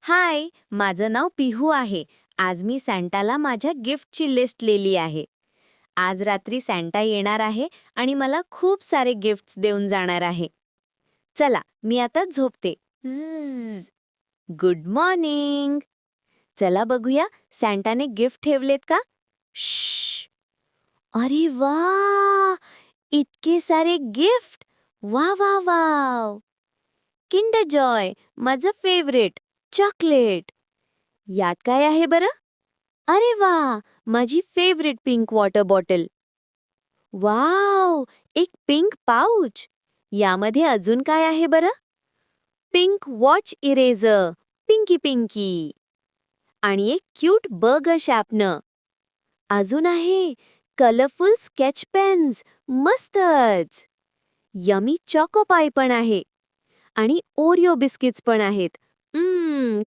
हाय, माझं नाव पिहू आहे. आज मी सॅन्टाला माझ्या गिफ्टची लिस्ट लिहिली आहे. आज रात्री सॅन्टा येणार आहे आणि मला खूप सारे गिफ्ट्स देऊन जाणार आहे. चला, मी आता झोपते. झ्झ. Good morning. चला बघूया सॅन्टाने गिफ्ट ठेवलेत का? श्श. अरे वा! इतके सारे गिफ्ट! वा वा वाव! किंडर जॉय, माझं फेवरेट चॉकलेट. यात काय आहे बरं? अरे वा, माझी favourite pink water bottle. Wow, एक पिंक पाउच. यामध्ये अजून काय आहे बरं? Pink watch eraser, pinky pinky. आणि एक क्यूट बर्गर शार्पनर. अजून आहे कलरफुल स्केच पेन्स, मस्तच. यमी चॉको पाय पण आहे आणि ओरिओ बिस्किट्स पण आहेत.